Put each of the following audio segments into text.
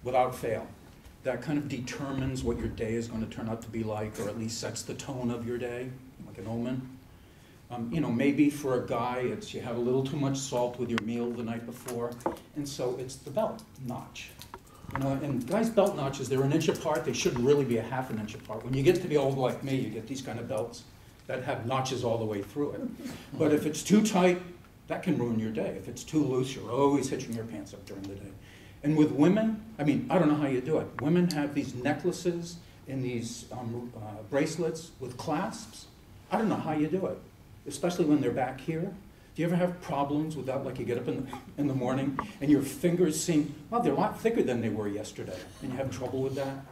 without fail. That kind of determines what your day is going to turn out to be like, or at least sets the tone of your day, like an omen. You know, maybe for a guy, it's you have a little too much salt with your meal the night before, and so it's the belt notch. You know, and guys' belt notches, they're an inch apart. They should really be a half an inch apart. When you get to be old like me, you get these kind of belts that have notches all the way through it. But if it's too tight, that can ruin your day. If it's too loose, you're always hitching your pants up during the day. And with women, I mean, I don't know how you do it. Women have these necklaces and these bracelets with clasps. I don't know how you do it, especially when they're back here. Do you ever have problems with that, like you get up in the morning and your fingers seem, well, they're a lot thicker than they were yesterday, and you have trouble with that?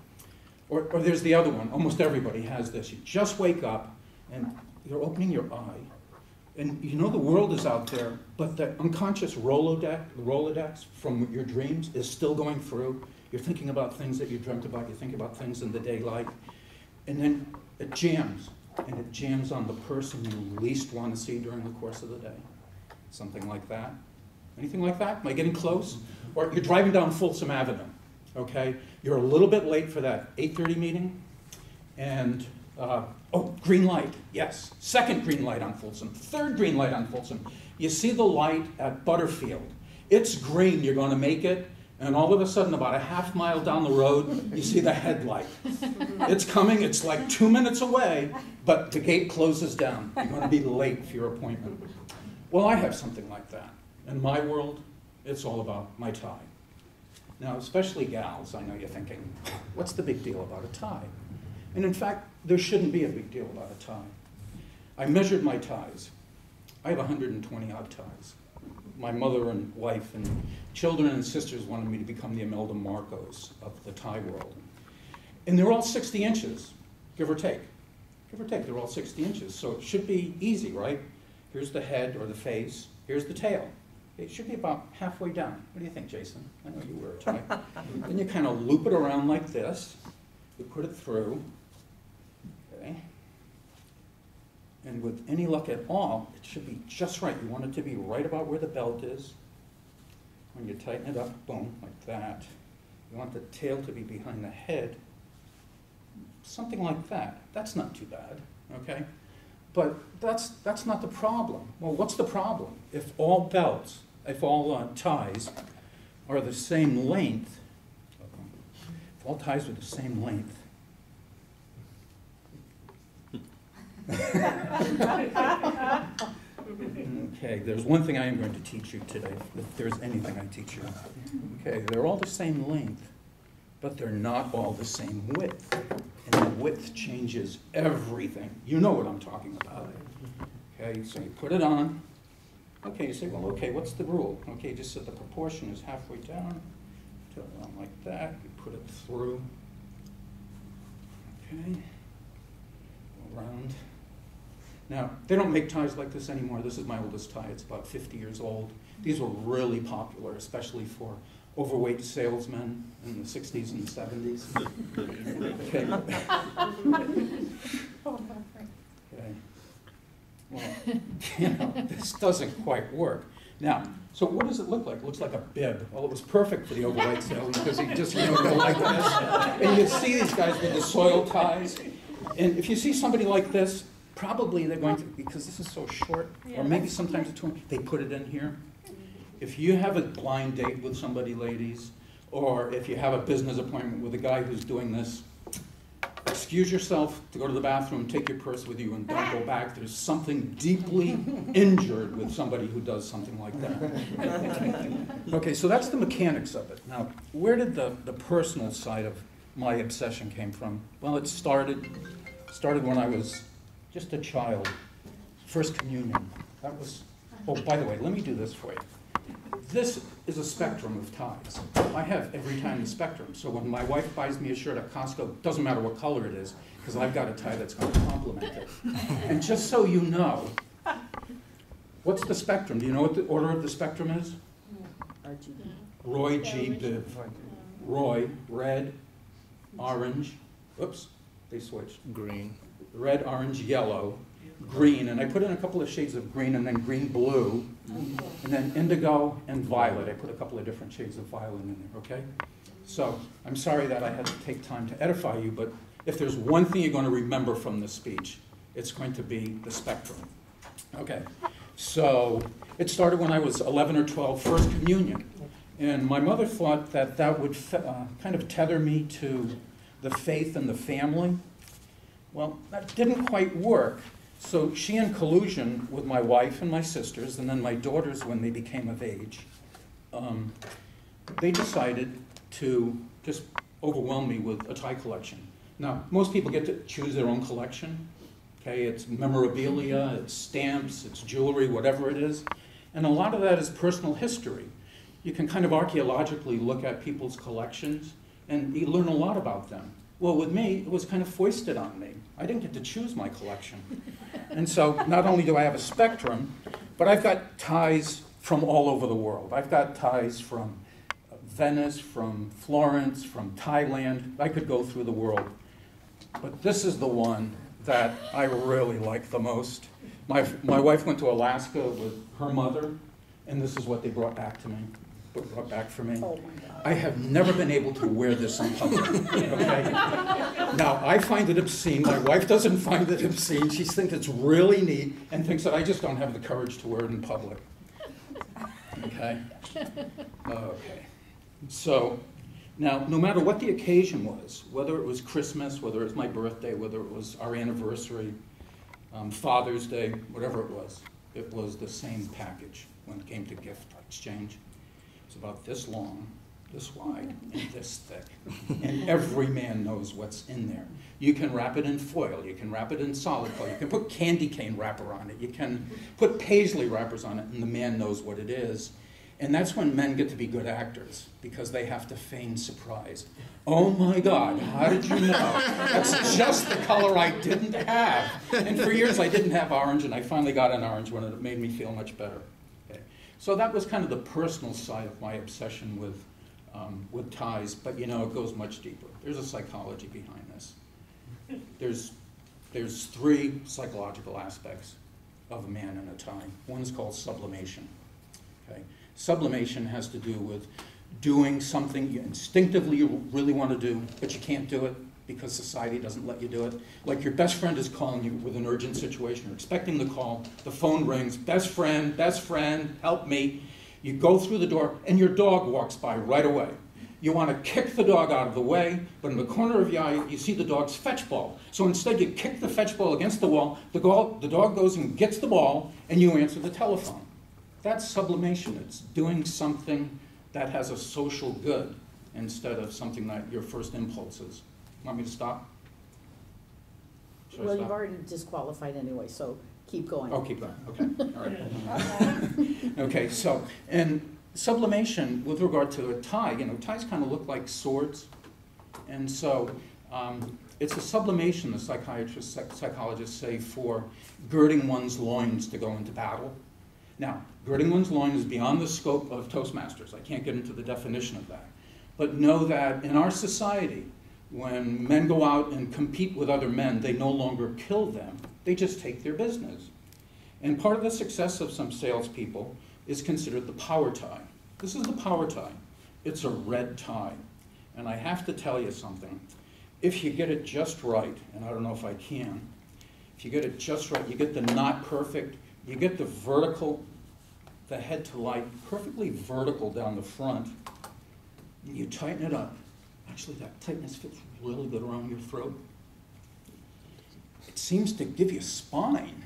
Or there's the other one. Almost everybody has this. You just wake up and you're opening your eye, and you know the world is out there, but the unconscious Rolodex from your dreams is still going through. You're thinking about things that you dreamt about. You think about things in the daylight. And then it jams. And it jams on the person you least want to see during the course of the day. Something like that. Anything like that? Am I getting close? Or you're driving down Folsom Avenue, okay? You're a little bit late for that 8:30 meeting, and, oh, green light, yes. Second green light on Folsom, third green light on Folsom. You see the light at Butterfield. It's green, you're going to make it, and all of a sudden, about a half mile down the road, you see the headlight. It's coming, it's like 2 minutes away, but the gate closes down. You're going to be late for your appointment. Well, I have something like that. In my world, it's all about my tie. Now, especially gals, I know you're thinking, what's the big deal about a tie? And in fact, there shouldn't be a big deal about a tie. I measured my ties. I have 120 odd ties. My mother and wife and children and sisters wanted me to become the Imelda Marcos of the tie world. And they're all 60 inches, give or take. Give or take, they're all 60 inches. So it should be easy, right? Here's the head or the face. Here's the tail. It should be about halfway down. What do you think, Jason? I know you wear a tie. Then you kind of loop it around like this. You put it through. Okay. And with any luck at all, it should be just right. You want it to be right about where the belt is. When you tighten it up, boom, like that. You want the tail to be behind the head. Something like that. That's not too bad, okay? But that's not the problem. Well, what's the problem? If all belts, if all ties are the same length, if all ties are the same length, okay, there's one thing I am going to teach you today, if there's anything I teach you. Okay, they're all the same length, but they're not all the same width. And the width changes everything. You know what I'm talking about. Okay, so you put it on. Okay, you say, well, okay, what's the rule? Okay, just so the proportion is halfway down, turn it on like that, you put it through. Okay, around. Now, they don't make ties like this anymore. This is my oldest tie. It's about 50 years old. These were really popular, especially for overweight salesmen in the 60s and 70s. Okay. Okay. Well, you know, this doesn't quite work. Now, so what does it look like? It looks like a bib. Well, it was perfect for the overweight salesman because he just, you know, go like this. And you see these guys with the soil ties. And if you see somebody like this, probably they're going to, because this is so short, or maybe sometimes it's too, they put it in here. If you have a blind date with somebody, ladies, or if you have a business appointment with a guy who's doing this, excuse yourself to go to the bathroom, take your purse with you, and don't go back. There's something deeply injured with somebody who does something like that. Okay, so that's the mechanics of it. Now, where did the personal side of my obsession came from? Well, it started when I was just a child. First communion. That was, oh, by the way, let me do this for you. This is a spectrum of ties. I have every tie in the spectrum. So when my wife buys me a shirt at Costco, it doesn't matter what color it is, because I've got a tie that's going to complement it. And just so you know, what's the spectrum? Do you know what the order of the spectrum is? Roy G. Biv. Roy, red, orange, oops, they switched. Green. Red, orange, yellow, green, and I put in a couple of shades of green, and then green, blue, and then indigo and violet. I put a couple of different shades of violet in there, okay? So I'm sorry that I had to take time to edify you, but if there's one thing you're going to remember from this speech, it's going to be the spectrum. Okay, so it started when I was 11 or 12, First Communion. And my mother thought that that would kind of tether me to the faith and the family. Well, that didn't quite work. So she, in collusion with my wife and my sisters, and then my daughters when they became of age, they decided to just overwhelm me with a tie collection. Now, most people get to choose their own collection. Okay, it's memorabilia, it's stamps, it's jewelry, whatever it is. And a lot of that is personal history. You can kind of archaeologically look at people's collections and you learn a lot about them. Well, with me, it was kind of foisted on me. I didn't get to choose my collection. And so not only do I have a spectrum, but I've got ties from all over the world. I've got ties from Venice, from Florence, from Thailand. I could go through the world. But this is the one that I really like the most. My wife went to Alaska with her mother, and this is what they brought back to me. Brought back for me. Oh my God. I have never been able to wear this in public. Okay? Now, I find it obscene. My wife doesn't find it obscene. She thinks it's really neat and thinks that I just don't have the courage to wear it in public. Okay? Okay. So, now, no matter what the occasion was, whether it was Christmas, whether it was my birthday, whether it was our anniversary, Father's Day, whatever it was the same package when it came to gift exchange. It's about this long, this wide, and this thick. And every man knows what's in there. You can wrap it in foil, you can wrap it in solid foil, you can put candy cane wrapper on it, you can put paisley wrappers on it, and the man knows what it is. And that's when men get to be good actors, because they have to feign surprise. Oh my God, how did you know? That's just the color I didn't have. And for years I didn't have orange, and I finally got an orange one, and it made me feel much better. Okay. So that was kind of the personal side of my obsession with ties, but you know, it goes much deeper. There's a psychology behind this. There's three psychological aspects of a man in a tie. One is called sublimation. Okay. Sublimation has to do with doing something you instinctively really want to do, but you can't do it because society doesn't let you do it. Like your best friend is calling you with an urgent situation. You're expecting the call, the phone rings, best friend, help me. You go through the door, and your dog walks by right away. You want to kick the dog out of the way, but in the corner of your eye, you see the dog's fetch ball. So instead, you kick the fetch ball against the wall, the dog goes and gets the ball, and you answer the telephone. That's sublimation. It's doing something that has a social good instead of something that your first impulse is. Want me to stop? Well, you've already disqualified anyway, so keep going. Oh, keep going. Okay. All right. Okay, so, and sublimation with regard to a tie, you know, ties kind of look like swords. And so it's a sublimation, the psychologists say, for girding one's loins to go into battle. Now, girding one's loins is beyond the scope of Toastmasters. I can't get into the definition of that. But know that in our society, when men go out and compete with other men, they no longer kill them. They just take their business. And part of the success of some salespeople is considered the power tie. This is the power tie. It's a red tie. And I have to tell you something. If you get it just right, and I don't know if I can, if you get it just right, you get the knot perfect, you get the vertical, the head to light, perfectly vertical down the front, you tighten it up. Actually, that tightness fits really good around your throat. It seems to give you spine.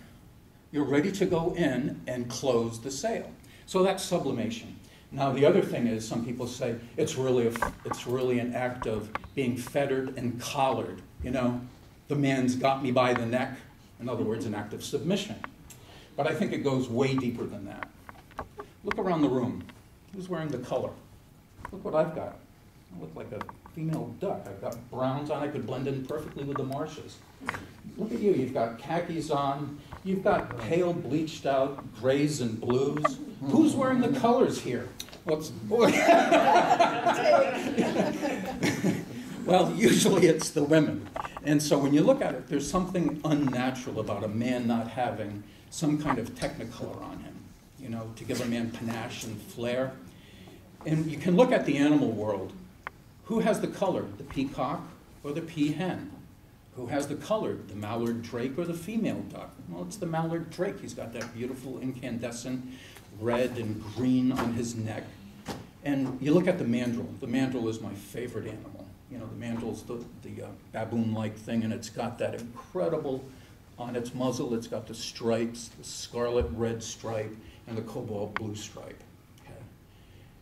You're ready to go in and close the sale. So that's sublimation. Now, the other thing is, some people say it's really an act of being fettered and collared. You know, the man's got me by the neck. In other words, an act of submission. But I think it goes way deeper than that. Look around the room. Who's wearing the color? Look what I've got. I look like a female duck. I've got browns on. I could blend in perfectly with the marshes. Look at you. You've got khakis on. You've got pale, bleached out grays and blues. Who's wearing the colors here? Well, usually it's the women. And so when you look at it, there's something unnatural about a man not having some kind of technicolor on him, you know, to give a man panache and flair. And you can look at the animal world. Who has the color, the peacock or the peahen? Who has the color, the mallard drake or the female duck? Well, it's the mallard drake. He's got that beautiful incandescent red and green on his neck. And you look at the mandrill. The mandrill is my favorite animal. You know, the mandrill's the baboon-like thing, and it's got that incredible, on its muzzle, it's got the stripes, the scarlet red stripe and the cobalt blue stripe. Okay?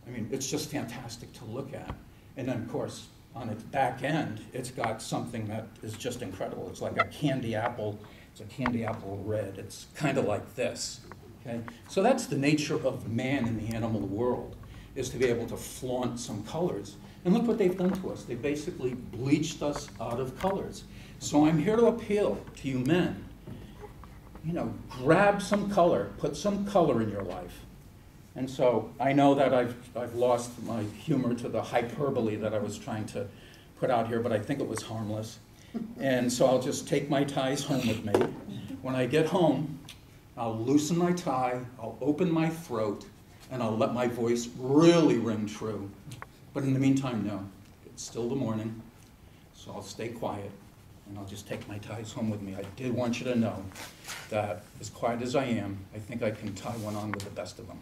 I mean, it's just fantastic to look at. And then, of course, on its back end, it's got something that is just incredible. It's like a candy apple. It's a candy apple red. It's kind of like this. Okay? So that's the nature of man in the animal world, is to be able to flaunt some colors. And look what they've done to us. They basically bleached us out of colors. So I'm here to appeal to you men. You know, grab some color, put some color in your life. And so I know that I've lost my humor to the hyperbole that I was trying to put out here, but I think it was harmless. And so I'll just take my ties home with me. When I get home, I'll loosen my tie, I'll open my throat, and I'll let my voice really ring true. But in the meantime, no, it's still the morning, so I'll stay quiet, and I'll just take my ties home with me. I did want you to know that as quiet as I am, I think I can tie one on with the best of them.